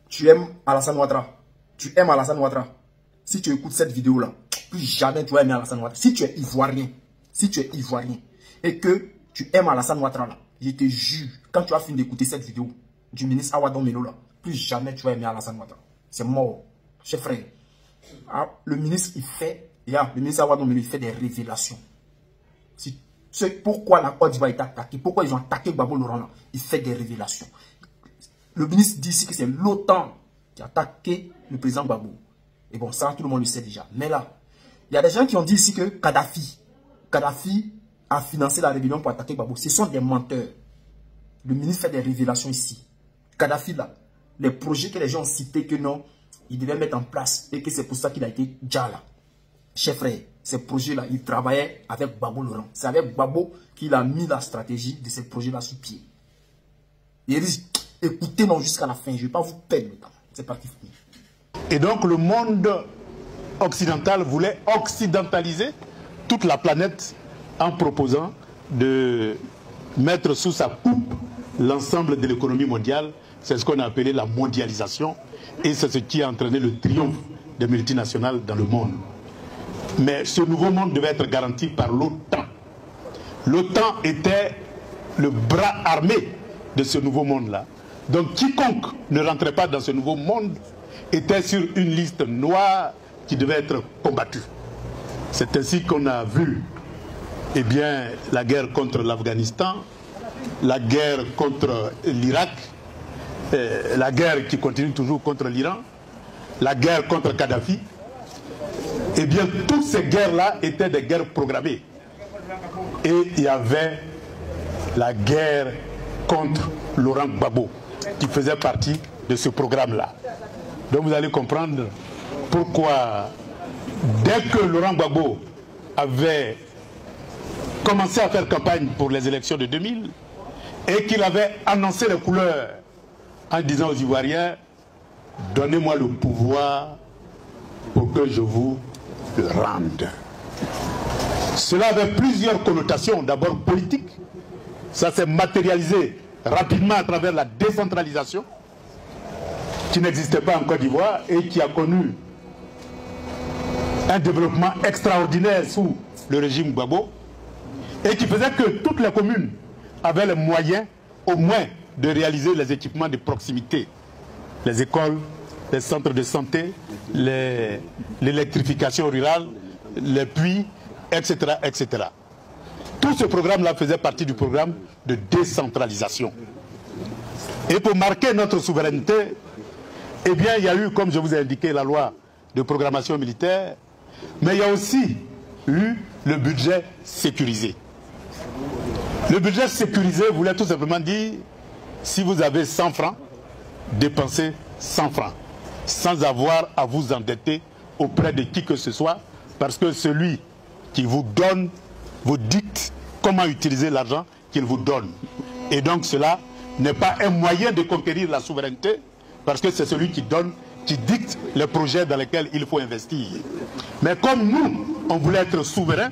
tu aimes Alassane Ouattara, tu aimes Alassane Ouattara, si tu écoutes cette vidéo-là, plus jamais tu vas aimer Alassane Ouattara. Si tu es ivoirien, et que tu aimes Alassane Ouattara, là, je te jure, quand tu as fini d'écouter cette vidéo du ministre Awadon Melo, là, plus jamais tu vas aimer Alassane Ouattara. C'est mort, chef frère. Ah, le ministre, le ministre Awadon Melo, il fait des révélations. C'est pourquoi la Côte d'Ivoire est attaquée, pourquoi ils ont attaqué Gbagbo Laurent là, il fait des révélations. Le ministre dit ici que c'est l'OTAN qui a attaqué le président Gbagbo. Et bon, ça, tout le monde le sait déjà. Mais là, il y a des gens qui ont dit ici que Kadhafi a financé la rébellion pour attaquer Gbagbo. Ce sont des menteurs. Le ministre fait des révélations ici. Kadhafi, là, les projets que les gens ont cités que non, il devait mettre en place et que c'est pour ça qu'il a été déjà là. Chef frère, ces projets-là, il travaillait avec Gbagbo Laurent. C'est avec Gbagbo qu'il a mis la stratégie de ces projets-là sur pied. Il dit, écoutez-nous jusqu'à la fin, je ne vais pas vous perdre le temps. C'est parti. Et donc le monde occidental voulait occidentaliser toute la planète en proposant de mettre sous sa coupe l'ensemble de l'économie mondiale. C'est ce qu'on a appelé la mondialisation. Et c'est ce qui a entraîné le triomphe des multinationales dans le monde. Mais ce nouveau monde devait être garanti par l'OTAN. L'OTAN était le bras armé de ce nouveau monde-là. Donc quiconque ne rentrait pas dans ce nouveau monde était sur une liste noire qui devait être combattue. C'est ainsi qu'on a vu la guerre contre l'Afghanistan, la guerre contre l'Irak, la guerre qui continue toujours contre l'Iran, la guerre contre Kadhafi. Toutes ces guerres-là étaient des guerres programmées. Et il y avait la guerre contre Laurent Gbagbo, qui faisait partie de ce programme-là. Donc vous allez comprendre pourquoi, dès que Laurent Gbagbo avait commencé à faire campagne pour les élections de 2000, et qu'il avait annoncé les couleurs en disant aux Ivoiriens, donnez-moi le pouvoir pour que je vous le rende. Cela avait plusieurs connotations, d'abord politiques. Ça s'est matérialisé rapidement à travers la décentralisation qui n'existait pas en Côte d'Ivoire et qui a connu un développement extraordinaire sous le régime Gbagbo et qui faisait que toutes les communes avaient les moyens au moins de réaliser les équipements de proximité, les écoles, les centres de santé, l'électrification rurale, les puits, etc., etc. Tout ce programme-là faisait partie du programme de décentralisation. Et pour marquer notre souveraineté, il y a eu, comme je vous ai indiqué, la loi de programmation militaire, mais il y a aussi eu le budget sécurisé. Le budget sécurisé voulait tout simplement dire, si vous avez 100 francs, dépensez 100 francs, sans avoir à vous endetter auprès de qui que ce soit, parce que celui qui vous donne vous dicte comment utiliser l'argent qu'il vous donne. Et donc cela n'est pas un moyen de conquérir la souveraineté, parce que c'est celui qui donne, qui dicte les projets dans lesquels il faut investir. Mais comme nous, on voulait être souverains,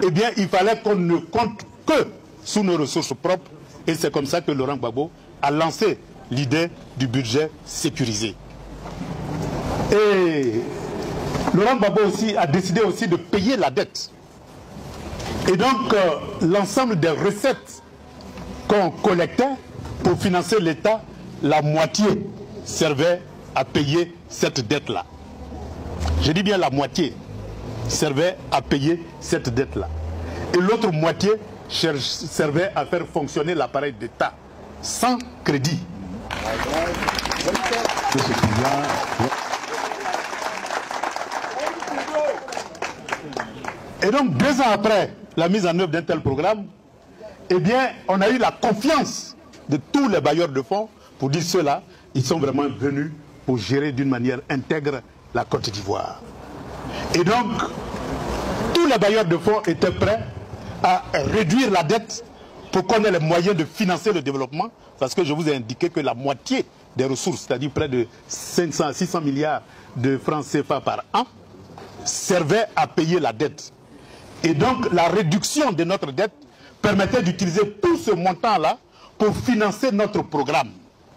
il fallait qu'on ne compte que sous nos ressources propres. Et c'est comme ça que Laurent Gbagbo a lancé l'idée du budget sécurisé. Et Laurent Gbagbo aussi a décidé aussi de payer la dette. Et donc, l'ensemble des recettes qu'on collectait pour financer l'État, la moitié servait à payer cette dette-là. Je dis bien la moitié servait à payer cette dette-là. Et l'autre moitié servait à faire fonctionner l'appareil d'État sans crédit. Et donc, 2 ans après la mise en œuvre d'un tel programme, on a eu la confiance de tous les bailleurs de fonds pour dire ceux-là, ils sont vraiment venus pour gérer d'une manière intègre la Côte d'Ivoire. Et donc, tous les bailleurs de fonds étaient prêts à réduire la dette pour qu'on ait les moyens de financer le développement, parce que je vous ai indiqué que la moitié des ressources, c'est-à-dire près de 500 à 600 milliards de francs CFA par an, servait à payer la dette. Et donc, la réduction de notre dette permettait d'utiliser tout ce montant-là pour financer notre programme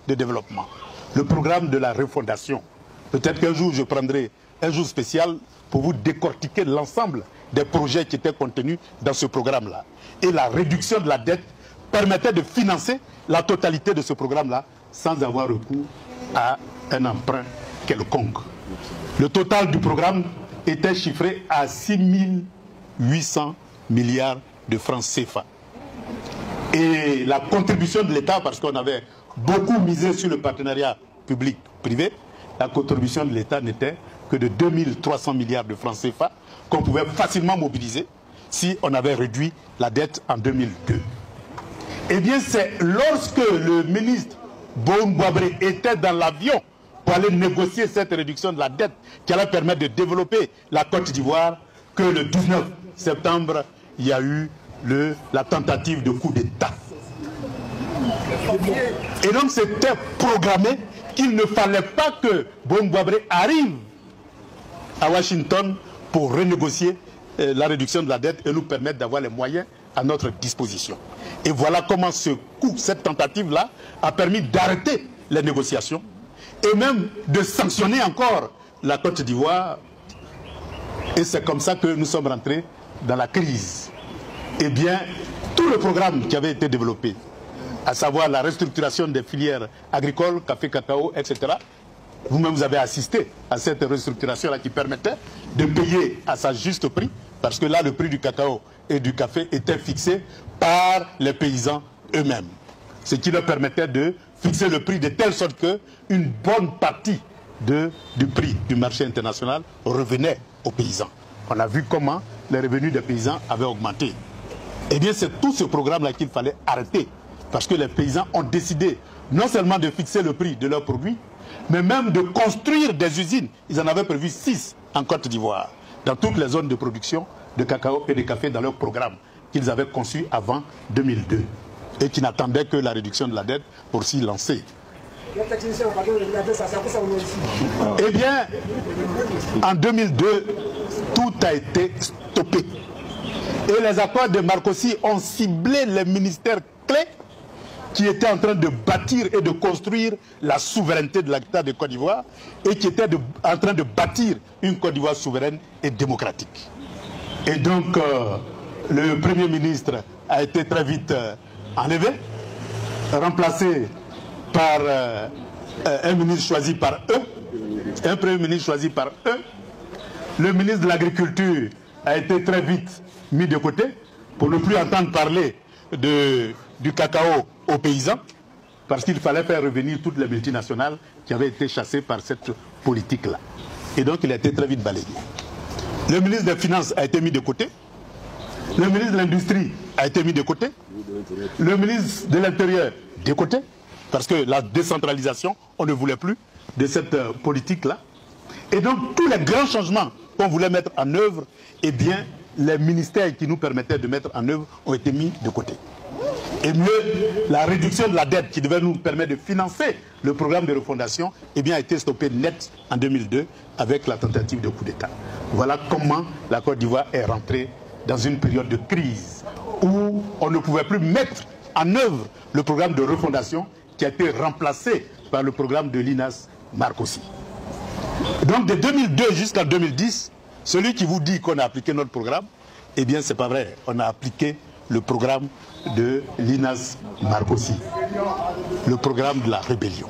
de développement. le programme de la refondation. Peut-être qu'un jour, je prendrai un jour spécial pour vous décortiquer l'ensemble des projets qui étaient contenus dans ce programme-là. Et la réduction de la dette permettait de financer la totalité de ce programme-là sans avoir recours à un emprunt quelconque. Le total du programme était chiffré à 6 800 milliards de francs CFA. Et la contribution de l'État, parce qu'on avait beaucoup misé sur le partenariat public-privé, la contribution de l'État n'était que de 2300 milliards de francs CFA qu'on pouvait facilement mobiliser si on avait réduit la dette en 2002. Eh bien, c'est lorsque le ministre Boun Boabré était dans l'avion pour aller négocier cette réduction de la dette qui allait permettre de développer la Côte d'Ivoire que le 19 septembre, il y a eu la tentative de coup d'État. Et donc, c'était programmé qu'il ne fallait pas que Boun Boabré arrive à Washington pour renégocier la réduction de la dette et nous permettre d'avoir les moyens à notre disposition. Et voilà comment cette tentative-là a permis d'arrêter les négociations et même de sanctionner encore la Côte d'Ivoire. Et c'est comme ça que nous sommes rentrés dans la crise. Eh bien, tout le programme qui avait été développé, à savoir la restructuration des filières agricoles, café, cacao, etc., vous-même vous avez assisté à cette restructuration-là qui permettait de payer à sa juste prix, parce que là, le prix du cacao et du café était fixé par les paysans eux-mêmes. Ce qui leur permettait de fixer le prix de telle sorte qu'une bonne partie du prix du marché international revenait aux paysans. On a vu comment les revenus des paysans avaient augmenté. Eh bien, c'est tout ce programme-là qu'il fallait arrêter, parce que les paysans ont décidé non seulement de fixer le prix de leurs produits, mais même de construire des usines. Ils en avaient prévu 6 en Côte d'Ivoire, dans toutes les zones de production de cacao et de café dans leur programme qu'ils avaient conçu avant 2002 et qui n'attendaient que la réduction de la dette pour s'y lancer. Eh bien, en 2002, tout a été stoppé. Et les accords de Marcoussis ont ciblé les ministères clés qui étaient en train de bâtir et de construire la souveraineté de l'État de Côte d'Ivoire et qui étaient en train de bâtir une Côte d'Ivoire souveraine et démocratique. Et donc, le Premier ministre a été très vite enlevé, remplacé par un ministre choisi par eux, un Premier ministre choisi par eux. Le ministre de l'Agriculture a été très vite mis de côté pour ne plus entendre parler du cacao aux paysans, parce qu'il fallait faire revenir toutes les multinationales qui avaient été chassées par cette politique-là. Et donc il a été très vite balayé. Le ministre des Finances a été mis de côté. Le ministre de l'Industrie a été mis de côté. Le ministre de l'Intérieur de côté, parce que la décentralisation, on ne voulait plus de cette politique-là. Et donc tous les grands changements qu'on voulait mettre en œuvre, eh bien, les ministères qui nous permettaient de mettre en œuvre ont été mis de côté. Et mieux, la réduction de la dette qui devait nous permettre de financer le programme de refondation, eh bien, a été stoppée net en 2002 avec la tentative de coup d'État. Voilà comment la Côte d'Ivoire est rentrée dans une période de crise où on ne pouvait plus mettre en œuvre le programme de refondation qui a été remplacé par le programme de l'INAS Marcoussis. Donc de 2002 jusqu'en 2010, celui qui vous dit qu'on a appliqué notre programme, eh bien c'est pas vrai. On a appliqué le programme de l'INAS Marcoussis, le programme de la rébellion.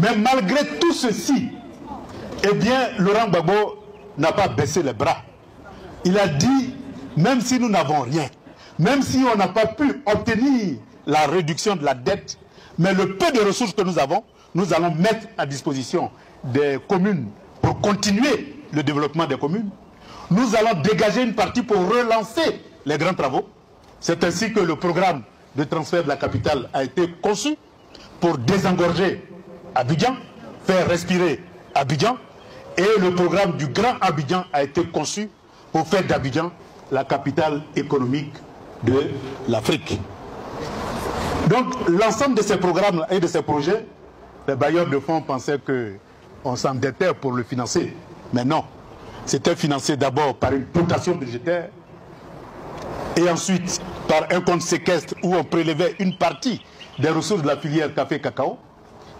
Mais malgré tout ceci, eh bien Laurent Gbagbo n'a pas baissé les bras. Il a dit, même si nous n'avons rien, même si on n'a pas pu obtenir la réduction de la dette, mais le peu de ressources que nous avons, nous allons mettre à disposition des communes pour continuer le développement des communes. Nous allons dégager une partie pour relancer les grands travaux. C'est ainsi que le programme de transfert de la capitale a été conçu pour désengorger Abidjan, faire respirer Abidjan. Et le programme du Grand Abidjan a été conçu pour faire d'Abidjan la capitale économique de l'Afrique. Donc l'ensemble de ces programmes et de ces projets, les bailleurs de fonds pensaient qu'on s'endettait pour le financer. Mais non, c'était financé d'abord par une dotation budgétaire et ensuite par un compte séquestre où on prélevait une partie des ressources de la filière café-cacao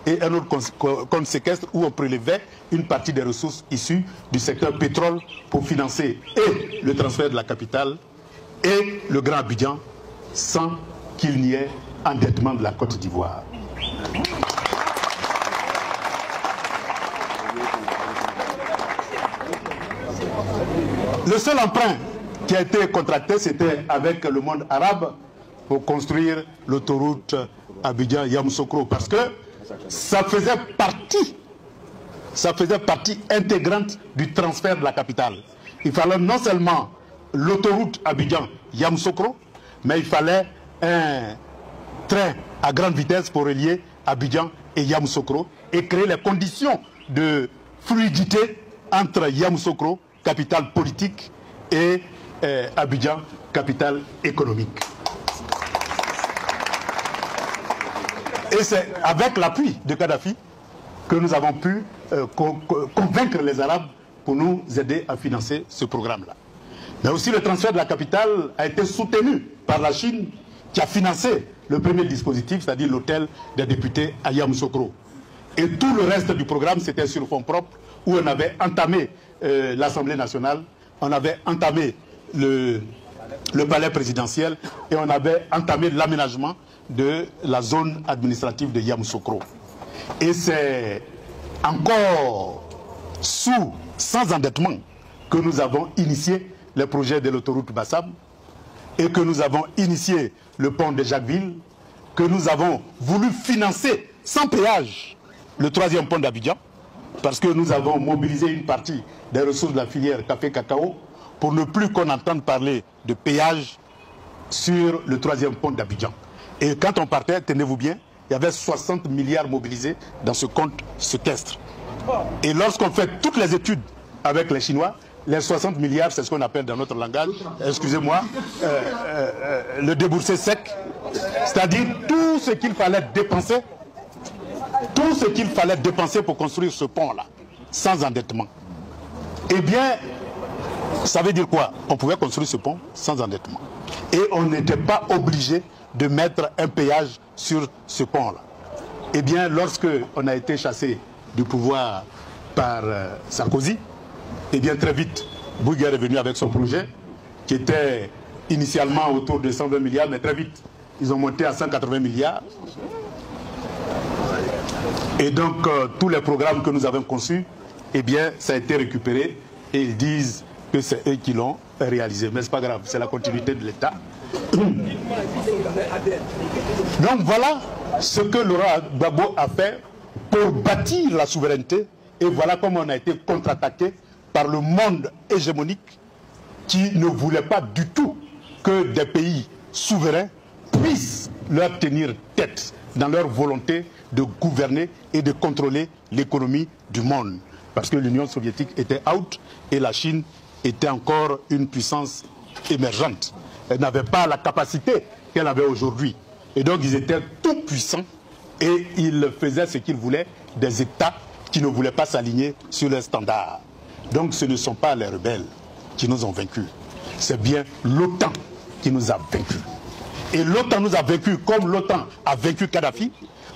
et un autre compte séquestre où on prélevait une partie des ressources issues du secteur pétrole pour financer et le transfert de la capitale et le Grand Abidjan sans qu'il n'y ait endettement de la Côte d'Ivoire. Le seul emprunt qui a été contracté, c'était avec le monde arabe pour construire l'autoroute Abidjan-Yamoussoukro, parce que ça faisait partie intégrante du transfert de la capitale. Il fallait non seulement l'autoroute Abidjan-Yamoussoukro, mais il fallait un train à grande vitesse pour relier Abidjan et Yamoussoukro et créer les conditions de fluidité entre Yamoussoukro, capitale politique, et Abidjan, capitale économique. Et c'est avec l'appui de Kadhafi que nous avons pu convaincre les Arabes pour nous aider à financer ce programme-là. Mais aussi le transfert de la capitale a été soutenu par la Chine qui a financé le premier dispositif, c'est-à-dire l'hôtel des députés à Yamoussoukro. Et tout le reste du programme, c'était sur fonds propres, où on avait entamé l'Assemblée nationale, on avait entamé le palais présidentiel et on avait entamé l'aménagement de la zone administrative de Yamoussoukro. Et c'est encore sans endettement que nous avons initié le projet de l'autoroute Bassam et que nous avons initié le pont de Jacquesville, que nous avons voulu financer sans péage le 3e pont d'Abidjan, parce que nous avons mobilisé une partie des ressources de la filière café-cacao pour ne plus qu'on entende parler de péage sur le 3e pont d'Abidjan. Et quand on partait, tenez-vous bien, il y avait 60 milliards mobilisés dans ce compte séquestre. Et lorsqu'on fait toutes les études avec les Chinois, les 60 milliards, c'est ce qu'on appelle dans notre langage, excusez-moi, le déboursé sec, c'est-à-dire tout ce qu'il fallait dépenser, pour construire ce pont-là, sans endettement. Eh bien, ça veut dire quoi? On pouvait construire ce pont sans endettement. Et on n'était pas obligé de mettre un péage sur ce pont-là. Eh bien, lorsque on a été chassé du pouvoir par Sarkozy, eh bien, très vite, Bouygues est revenu avec son projet, qui était initialement autour de 120 milliards, mais très vite, ils ont monté à 180 milliards. Et donc, tous les programmes que nous avons conçus, eh bien, ça a été récupéré et ils disent que c'est eux qui l'ont réalisé. Mais ce n'est pas grave, c'est la continuité de l'État. Donc voilà ce que Laurent Gbagbo a fait pour bâtir la souveraineté. Et voilà comment on a été contre-attaqué par le monde hégémonique qui ne voulait pas du tout que des pays souverains puissent leur tenir tête dans leur volonté de gouverner et de contrôler l'économie du monde. Parce que l'Union soviétique était out et la Chine était encore une puissance émergente. Elle n'avait pas la capacité qu'elle avait aujourd'hui. Et donc ils étaient tout puissants et ils faisaient ce qu'ils voulaient des États qui ne voulaient pas s'aligner sur leurs standards. Donc ce ne sont pas les rebelles qui nous ont vaincus. C'est bien l'OTAN qui nous a vaincus. Et l'OTAN nous a vaincus comme l'OTAN a vaincu Kadhafi,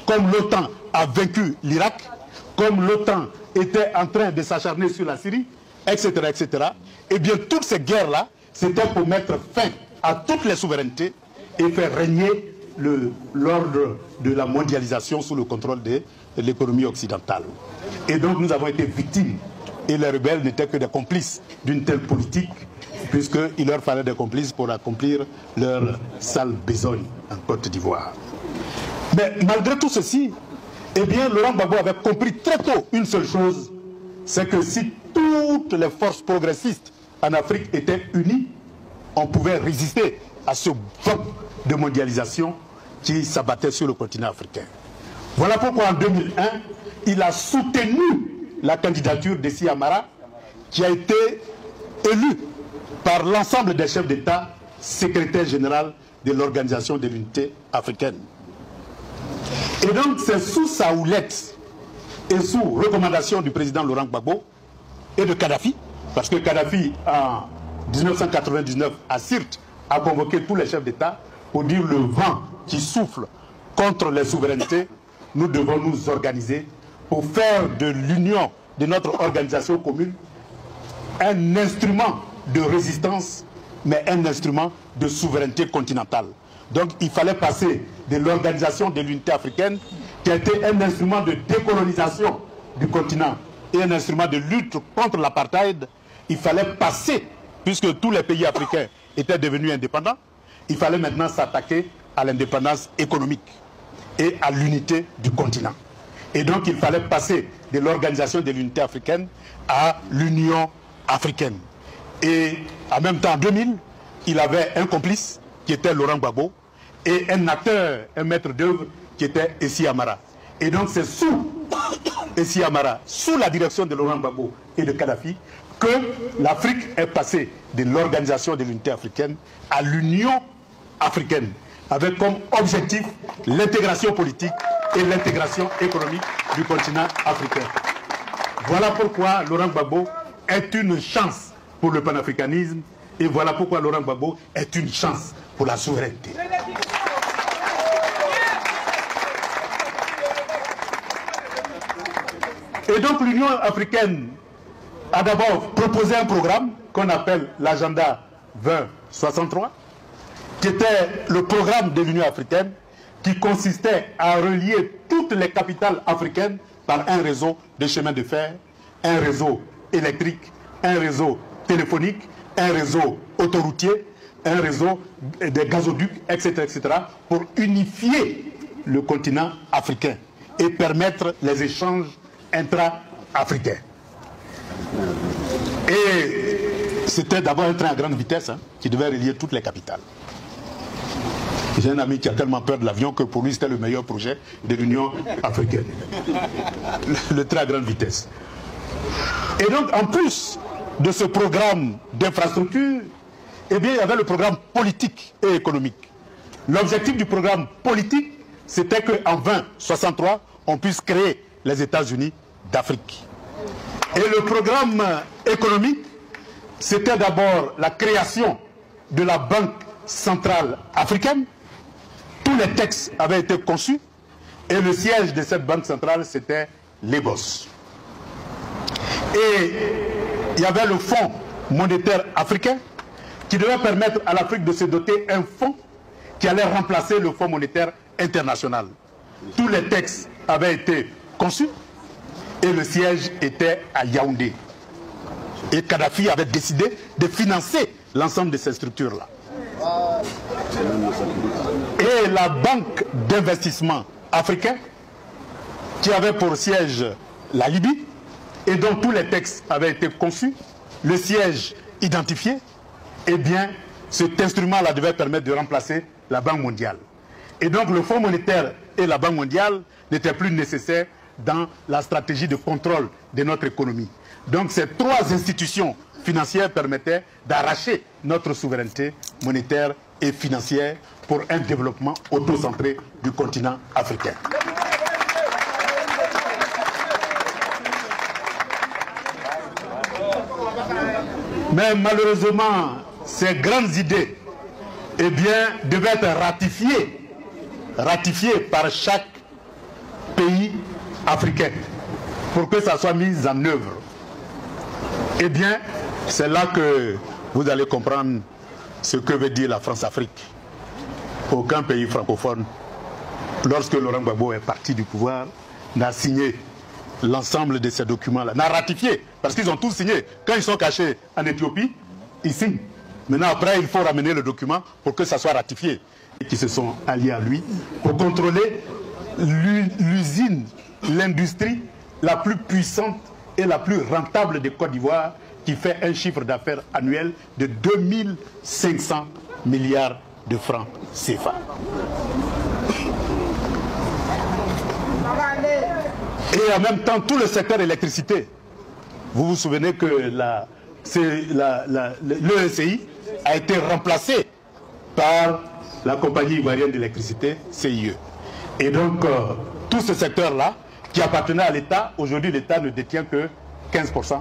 comme l'OTAN a vaincu l'Irak, comme l'OTAN était en train de s'acharner sur la Syrie, etc., etc. Et bien toutes ces guerres-là, c'était pour mettre fin à toutes les souverainetés et faire régner l'ordre de la mondialisation sous le contrôle de l'économie occidentale. Et donc nous avons été victimes. Et les rebelles n'étaient que des complices d'une telle politique, puisqu'il leur fallait des complices pour accomplir leur sale besogne en Côte d'Ivoire. Mais malgré tout ceci, eh bien, Laurent Gbagbo avait compris très tôt une seule chose, c'est que si toutes les forces progressistes en Afrique étaient unies, on pouvait résister à ce vent de mondialisation qui s'abattait sur le continent africain. Voilà pourquoi en 2001, il a soutenu la candidature de Sy Amara, qui a été élu par l'ensemble des chefs d'État, secrétaire général de l'Organisation de l'Unité africaine. Et donc c'est sous sa houlette et sous recommandation du président Laurent Gbagbo et de Kadhafi, parce que Kadhafi en 1999 à Sirte a convoqué tous les chefs d'État pour dire le vent qui souffle contre les souverainetés nous devons nous organiser pour faire de l'union de notre organisation commune un instrument de résistance, mais un instrument de souveraineté continentale. Donc il fallait passer de l'organisation de l'unité africaine, qui a été un instrument de décolonisation du continent et un instrument de lutte contre l'apartheid. Il fallait passer, puisque tous les pays africains étaient devenus indépendants, il fallait maintenant s'attaquer à l'indépendance économique et à l'unité du continent. Et donc il fallait passer de l'organisation de l'unité africaine à l'Union africaine. Et en même temps, en 2000, il avait un complice qui était Laurent Gbagbo et un acteur, un maître d'œuvre qui était Essi Amara. Et donc c'est sous Essi Amara, sous la direction de Laurent Gbagbo et de Kadhafi, que l'Afrique est passée de l'organisation de l'unité africaine à l'Union africaine, avec comme objectif l'intégration politique et l'intégration économique du continent africain. Voilà pourquoi Laurent Gbagbo est une chance pour le panafricanisme et voilà pourquoi Laurent Gbagbo est une chance pour la souveraineté. Et donc l'Union africaine a d'abord proposé un programme qu'on appelle l'agenda 2063, qui était le programme de l'Union africaine, qui consistait à relier toutes les capitales africaines par un réseau de chemins de fer, un réseau électrique, un réseau téléphonique, un réseau autoroutier, un réseau de gazoducs, etc., etc., pour unifier le continent africain et permettre les échanges intra-africains. Et c'était d'abord un train à grande vitesse qui devait relier toutes les capitales. J'ai un ami qui a tellement peur de l'avion que pour lui c'était le meilleur projet de l'Union africaine. Le train à grande vitesse. Et donc en plus de ce programme d'infrastructure, eh bien il y avait le programme politique et économique. L'objectif du programme politique, c'était qu'en 2063, on puisse créer les États-Unis d'Afrique. Et le programme économique, c'était d'abord la création de la Banque centrale africaine. Tous les textes avaient été conçus et le siège de cette banque centrale, c'était Lagos. Et il y avait le Fonds monétaire africain qui devait permettre à l'Afrique de se doter d'un fonds qui allait remplacer le Fonds monétaire international. Tous les textes avaient été conçus et le siège était à Yaoundé. Et Kadhafi avait décidé de financer l'ensemble de ces structures-là. Et la Banque d'investissement africain, qui avait pour siège la Libye, et dont tous les textes avaient été conçus, le siège identifié, eh bien, cet instrument-là devait permettre de remplacer la Banque mondiale. Et donc le Fonds monétaire et la Banque mondiale n'étaient plus nécessaires dans la stratégie de contrôle de notre économie. Donc ces trois institutions financières permettaient d'arracher notre souveraineté monétaire et financière pour un développement autocentré du continent africain. Mais malheureusement, ces grandes idées, eh bien, devaient être ratifiées par chaque pays africain pour que ça soit mis en œuvre. Eh bien, c'est là que vous allez comprendre ce que veut dire la France-Afrique. Aucun pays francophone, lorsque Laurent Gbagbo est parti du pouvoir, n'a signé l'ensemble de ces documents-là, n'a ratifié, parce qu'ils ont tous signé. Quand ils sont cachés en Éthiopie, ils signent. Maintenant, après, il faut ramener le document pour que ça soit ratifié. Et qui se sont alliés à lui pour contrôler l'usine, l'industrie la plus puissante et la plus rentable de Côte d'Ivoire, qui fait un chiffre d'affaires annuel de 2500 milliards de francs CFA. Et en même temps, tout le secteur électricité. Vous vous souvenez que l'ECI a été remplacé par la compagnie ivoirienne d'électricité, CIE. Et donc, tout ce secteur-là, qui appartenait à l'État, aujourd'hui l'État ne détient que 15%.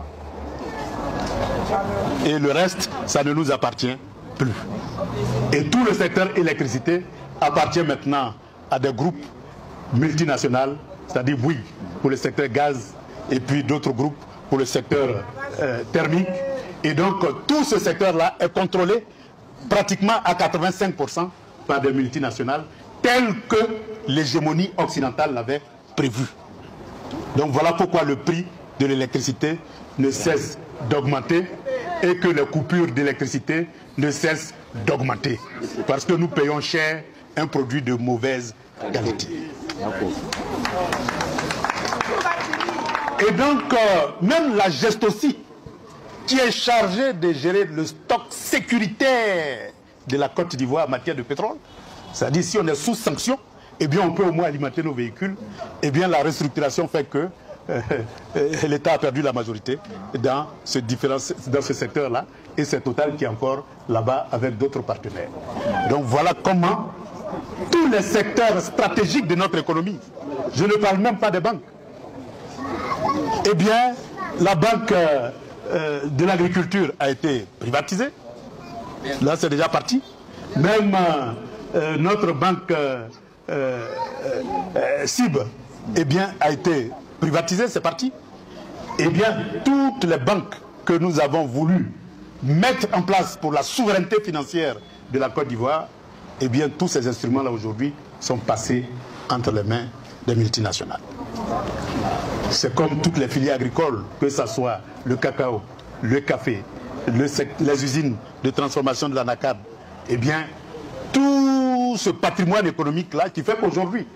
Et le reste, ça ne nous appartient plus. Et tout le secteur électricité appartient maintenant à des groupes multinationales, c'est-à-dire Bouygues pour le secteur gaz et puis d'autres groupes pour le secteur thermique. Et donc tout ce secteur-là est contrôlé pratiquement à 85% par des multinationales telles que l'hégémonie occidentale l'avait prévu. Donc voilà pourquoi le prix de l'électricité ne cesse d'augmenter et que les coupures d'électricité ne cessent d'augmenter. Parce que nous payons cher un produit de mauvaise qualité. Et donc, même la Gestoci, qui est chargée de gérer le stock sécuritaire de la Côte d'Ivoire en matière de pétrole, c'est-à-dire si on est sous sanction, eh bien on peut au moins alimenter nos véhicules, eh bien la restructuration fait que l'État a perdu la majorité dans ce secteur-là, et c'est Total qui est encore là-bas avec d'autres partenaires. Donc voilà comment tous les secteurs stratégiques de notre économie, je ne parle même pas des banques, eh bien la banque de l'agriculture a été privatisée, là c'est déjà parti, même notre banque CIB eh bien, a été privatisée, c'est parti. Eh bien, toutes les banques que nous avons voulu mettre en place pour la souveraineté financière de la Côte d'Ivoire, eh bien, tous ces instruments-là aujourd'hui sont passés entre les mains des multinationales. C'est comme toutes les filières agricoles, que ce soit le cacao, le café, les usines de transformation de l'anacarde, eh bien, tout ce patrimoine économique-là qui fait qu'aujourd'hui,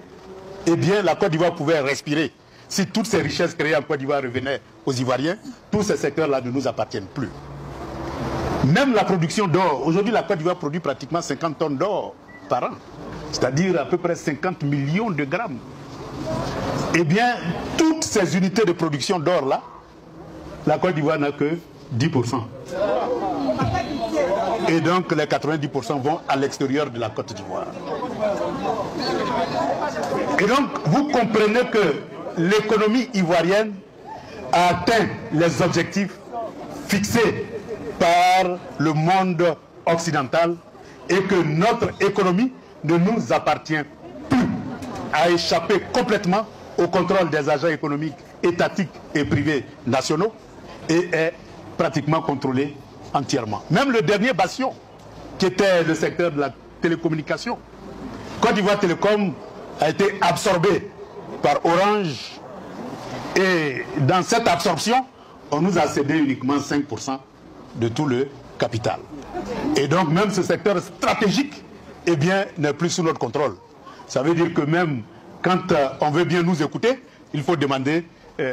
eh bien, la Côte d'Ivoire pouvait respirer. Si toutes ces richesses créées en Côte d'Ivoire revenaient aux Ivoiriens, tous ces secteurs-là ne nous appartiennent plus. Même la production d'or, aujourd'hui la Côte d'Ivoire produit pratiquement 50 tonnes d'or par an, c'est-à-dire à peu près 50 millions de grammes. Eh bien, toutes ces unités de production d'or-là, la Côte d'Ivoire n'a que 10%. Et donc les 90% vont à l'extérieur de la Côte d'Ivoire. Et donc vous comprenez que l'économie ivoirienne a atteint les objectifs fixés par le monde occidental et que notre économie ne nous appartient plus, a échappé complètement au contrôle des agents économiques étatiques et privés nationaux et est pratiquement contrôlée entièrement. Même le dernier bastion, qui était le secteur de la télécommunication, Côte d'Ivoire Télécom a été absorbé par Orange, et dans cette absorption, on nous a cédé uniquement 5% de tout le capital. Et donc même ce secteur stratégique, eh bien, n'est plus sous notre contrôle. Ça veut dire que même quand on veut bien nous écouter, il faut demander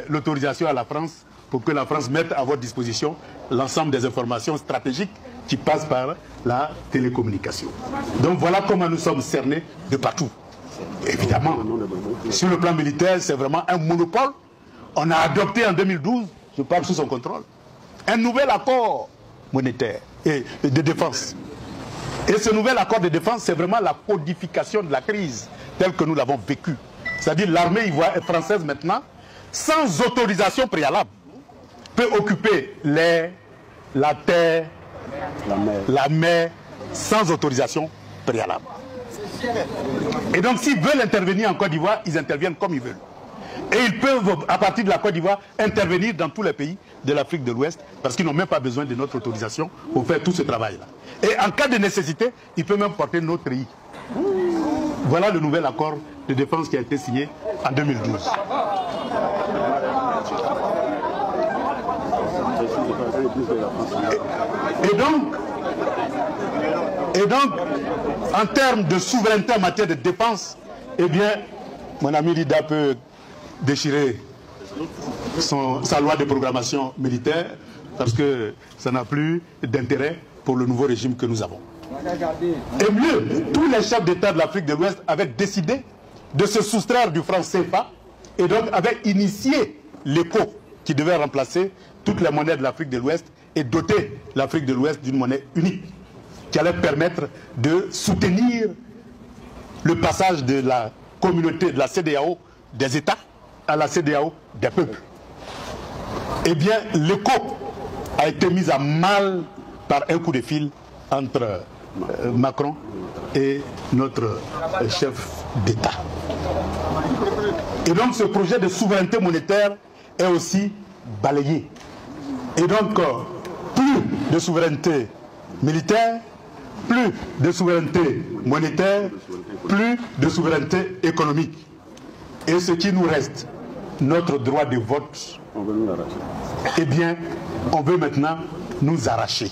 l'autorisation à la France pour que la France mette à votre disposition l'ensemble des informations stratégiques qui passent par la télécommunication. Donc voilà comment nous sommes cernés de partout. Évidemment, sur le plan militaire, c'est vraiment un monopole. On a adopté en 2012, je parle sous son contrôle, un nouvel accord monétaire et de défense. Et ce nouvel accord de défense, c'est vraiment la codification de la crise telle que nous l'avons vécue. C'est-à-dire l'armée française maintenant, sans autorisation préalable, peut occuper l'air, la terre, la mer, sans autorisation préalable. Et donc s'ils veulent intervenir en Côte d'Ivoire, ils interviennent comme ils veulent. Et ils peuvent, à partir de la Côte d'Ivoire, intervenir dans tous les pays de l'Afrique de l'Ouest, parce qu'ils n'ont même pas besoin de notre autorisation pour faire tout ce travail-là. Et en cas de nécessité, ils peuvent même porter notre pays. Voilà le nouvel accord de défense qui a été signé en 2012. Et donc, en termes de souveraineté en matière de défense, eh bien, mon ami Lida peut déchirer sa loi de programmation militaire parce que ça n'a plus d'intérêt pour le nouveau régime que nous avons. Et mieux, tous les chefs d'État de l'Afrique de l'Ouest avaient décidé de se soustraire du franc CFA et donc avaient initié l'ECO qui devait remplacer toutes les monnaies de l'Afrique de l'Ouest et doter l'Afrique de l'Ouest d'une monnaie unique qui allait permettre de soutenir le passage de la communauté, de la CEDEAO des États à la CEDEAO des peuples. Eh bien, l'ECO a été mis à mal par un coup de fil entre Macron et notre chef d'État. Et donc ce projet de souveraineté monétaire est aussi balayé. Et donc plus de souveraineté militaire, plus de souveraineté monétaire, plus de souveraineté économique. Et ce qui nous reste, notre droit de vote, eh bien, on veut maintenant nous arracher.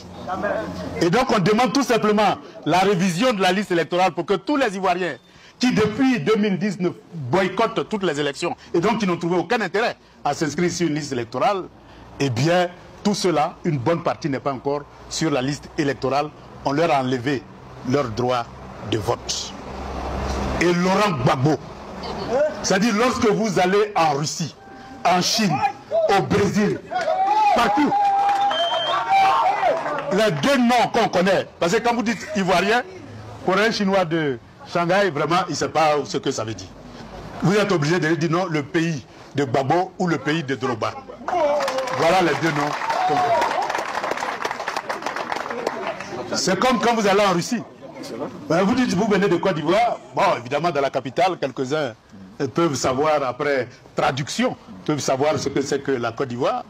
Et donc on demande tout simplement la révision de la liste électorale pour que tous les Ivoiriens qui depuis 2019 boycottent toutes les élections et donc qui n'ont trouvé aucun intérêt à s'inscrire sur une liste électorale, eh bien tout cela, une bonne partie n'est pas encore sur la liste électorale. On leur a enlevé leur droit de vote. Et Laurent Gbagbo, c'est-à-dire lorsque vous allez en Russie, en Chine, au Brésil, partout, les deux noms qu'on connaît, parce que quand vous dites Ivoirien, pour un Chinois de Shanghai, vraiment, il ne sait pas ce que ça veut dire. Vous êtes obligé de dire non, le pays de Gbagbo ou le pays de Drogba. Voilà les deux noms qu'on connaît. C'est comme quand vous allez en Russie. Vous dites, vous venez de Côte d'Ivoire. Bon, évidemment, dans la capitale, quelques-uns peuvent savoir, après traduction, peuvent savoir ce que c'est que la Côte d'Ivoire.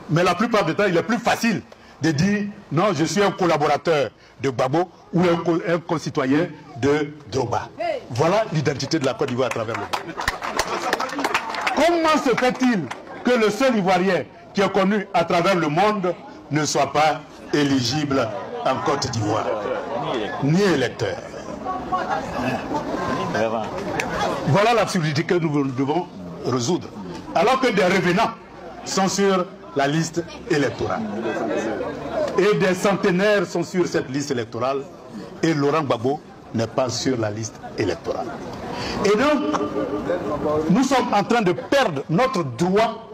Mais la plupart du temps, il est plus facile de dire, non, je suis un collaborateur de Gbagbo ou un concitoyen de Drogba. Voilà l'identité de la Côte d'Ivoire à travers le monde. Comment se fait-il que le seul Ivoirien qui est connu à travers le monde ne soit pas éligible en Côte d'Ivoire, ni électeur? Voilà l'absurdité que nous devons résoudre. Alors que des revenants sont sur la liste électorale. Et des centenaires sont sur cette liste électorale. Et Laurent Gbagbo n'est pas sur la liste électorale. Et donc, nous sommes en train de perdre notre droit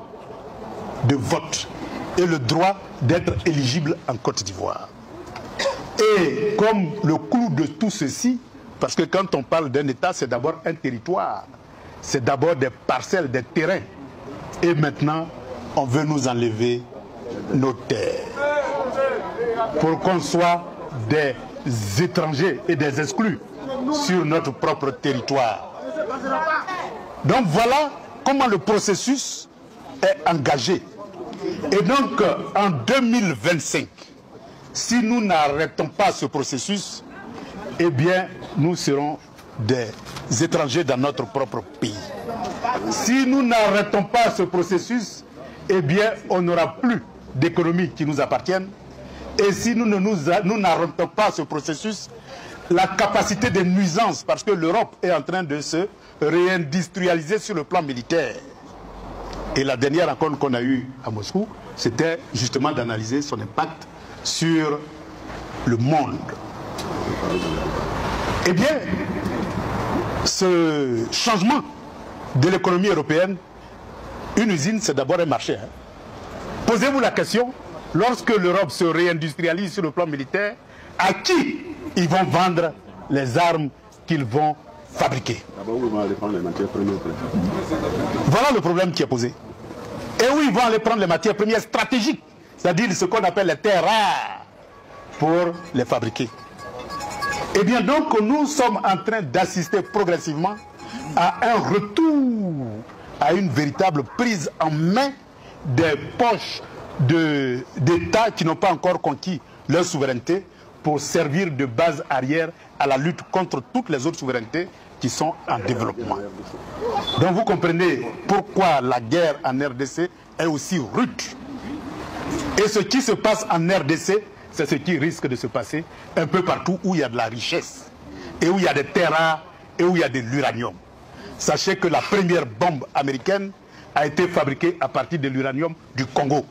de vote et le droit d'être éligible en Côte d'Ivoire. Et comme le clou de tout ceci, parce que quand on parle d'un État, c'est d'abord un territoire, c'est d'abord des parcelles, des terrains. Et maintenant, on veut nous enlever nos terres pour qu'on soit des étrangers et des exclus sur notre propre territoire. Donc voilà comment le processus est engagé. Et donc en 2025, si nous n'arrêtons pas ce processus, eh bien nous serons des étrangers dans notre propre pays. Si nous n'arrêtons pas ce processus, eh bien on n'aura plus d'économies qui nous appartiennent. Et si nous n'arrêtons pas ce processus, la capacité de nuisance, parce que l'Europe est en train de se réindustrialiser sur le plan militaire. Et la dernière rencontre qu'on a eue à Moscou, c'était justement d'analyser son impact sur le monde. Eh bien, ce changement de l'économie européenne, une usine, c'est d'abord un marché. Posez-vous la question, lorsque l'Europe se réindustrialise sur le plan militaire, à qui ils vont vendre les armes qu'ils vont fabriquer? Voilà le problème qui est posé. Et où ils vont aller prendre les matières premières stratégiques, c'est-à-dire ce qu'on appelle les terres rares, pour les fabriquer. Eh bien donc nous sommes en train d'assister progressivement à un retour, à une véritable prise en main des poches d'États qui n'ont pas encore conquis leur souveraineté pour servir de base arrière à la lutte contre toutes les autres souverainetés qui sont en développement. Donc vous comprenez pourquoi la guerre en RDC est aussi rude. Et ce qui se passe en RDC, c'est ce qui risque de se passer un peu partout où il y a de la richesse, et où il y a des terres rares, et où il y a de l'uranium. Sachez que la première bombe américaine a été fabriquée à partir de l'uranium du Congo.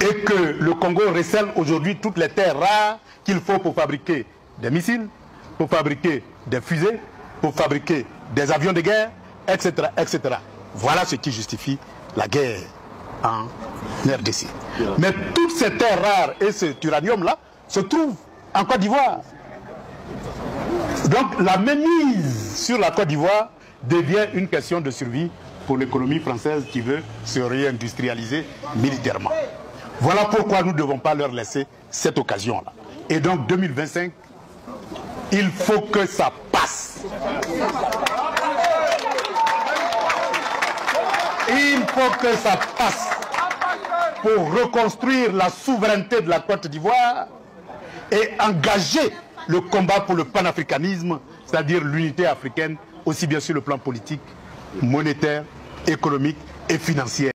Et que le Congo recèle aujourd'hui toutes les terres rares qu'il faut pour fabriquer des missiles, pour fabriquer des fusées, pour fabriquer des avions de guerre, etc., etc. Voilà ce qui justifie la guerre en RDC. Mais toutes ces terres rares et cet uranium-là se trouvent en Côte d'Ivoire. Donc la mainmise sur la Côte d'Ivoire devient une question de survie pour l'économie française qui veut se réindustrialiser militairement. Voilà pourquoi nous ne devons pas leur laisser cette occasion-là. Et donc 2025, il faut que ça passe. Il faut que ça passe pour reconstruire la souveraineté de la Côte d'Ivoire et engager le combat pour le panafricanisme, c'est-à-dire l'unité africaine, aussi bien sur le plan politique, monétaire, économique et financier.